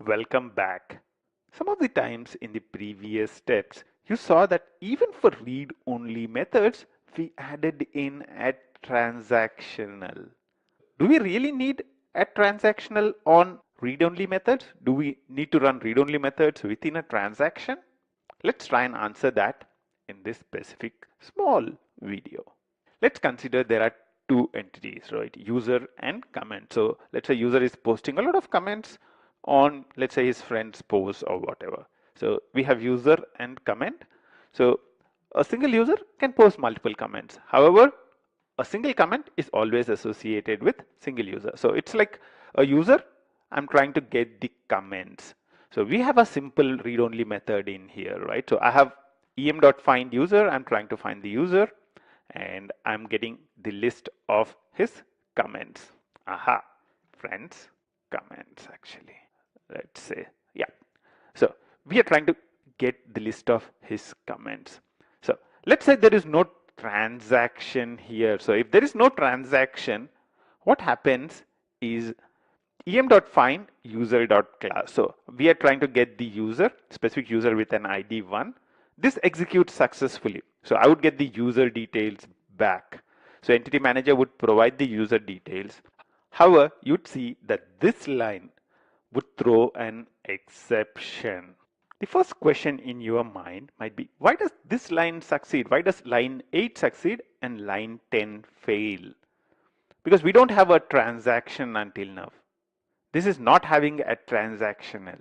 Welcome back. Some of the times in the previous steps, you saw that even for read-only methods, we added in a transactional. Do we really need a transactional on read-only methods? Do we need to run read-only methods within a transaction? Let's try and answer that in this specific small video. Let's consider there are two entities, right? User and comment. So let's say user is posting a lot of comments on, let's say, his friend's post or whatever. So we have user and comment. So a single user can post multiple comments. However, a single comment is always associated with single user. So it's like a user, I'm trying to get the comments. So we have a simple read-only method in here, right? So I have em.find user, I'm trying to find the user, and I'm getting the list of his comments. Aha, friends, comments actually. Let's say, yeah. So we are trying to get the list of his comments. So let's say there is no transaction here. So if there is no transaction, what happens is em.find user.class. So we are trying to get the user, specific user with an ID 1. This executes successfully. So I would get the user details back. So entity manager would provide the user details. However, you'd see that this line would throw an exception. The first question in your mind might be, why does this line succeed? Why does line 8 succeed and line 10 fail? Because we don't have a transaction until now. This is not having a transactional.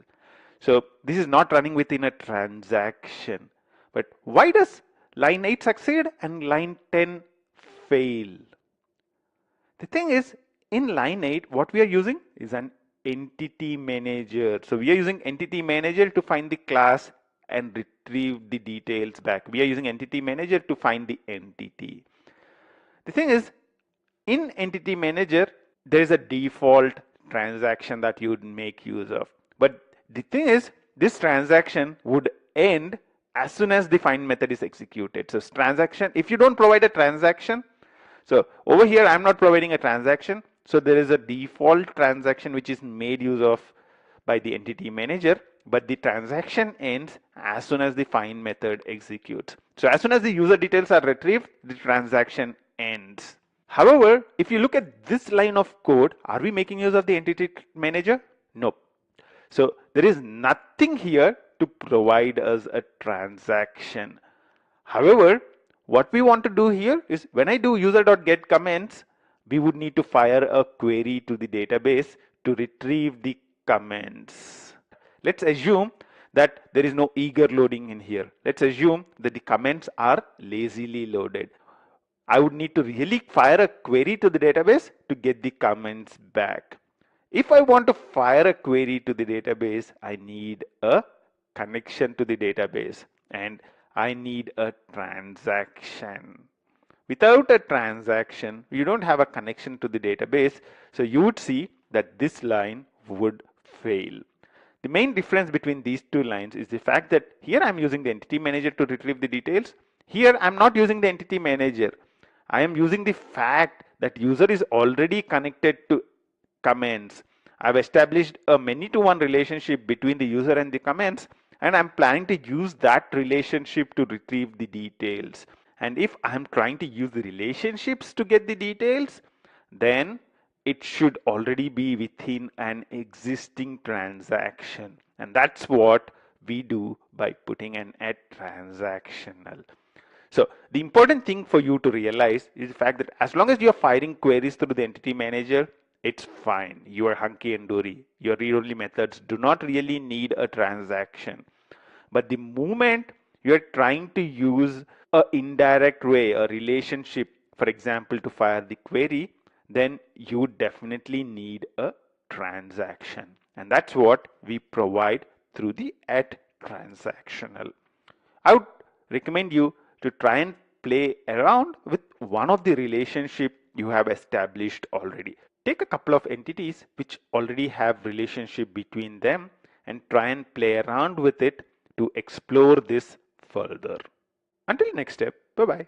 So this is not running within a transaction. But why does line 8 succeed and line 10 fail? The thing is, in line 8, what we are using is an entity manager. So we are using entity manager to find the class and retrieve the details back. We are using entity manager to find the entity. The thing is, in entity manager, there is a default transaction that you would make use of. But the thing is, this transaction would end as soon as the find method is executed. So transaction, if you don't provide a transaction, so over here I'm not providing a transaction. So there is a default transaction which is made use of by the entity manager, but the transaction ends as soon as the find method executes. So as soon as the user details are retrieved, the transaction ends. However, if you look at this line of code, are we making use of the entity manager? Nope. So there is nothing here to provide us a transaction. However, what we want to do here is when I do user.get comments, we would need to fire a query to the database to retrieve the comments. Let's assume that there is no eager loading in here. Let's assume that the comments are lazily loaded. I would need to really fire a query to the database to get the comments back. If I want to fire a query to the database, I need a connection to the database and I need a transaction. Without a transaction, you don't have a connection to the database, so you would see that this line would fail. The main difference between these two lines is the fact that here I'm using the entity manager to retrieve the details. Here I'm not using the entity manager. I am using the fact that user is already connected to comments. I've established a many-to-one relationship between the user and the comments, and I'm planning to use that relationship to retrieve the details. And if I'm trying to use the relationships to get the details, then it should already be within an existing transaction. And that's what we do by putting an add transactional. So the important thing for you to realize is the fact that as long as you're firing queries through the entity manager, it's fine. You are hunky and dory. Your read-only methods do not really need a transaction. But the moment you're trying to use an indirect way, a relationship, for example, to fire the query, then you definitely need a transaction. And that's what we provide through the add transactional. I would recommend you to try and play around with one of the relationship you have established already. Take a couple of entities which already have relationship between them and try and play around with it to explore this further. Until next step, bye bye.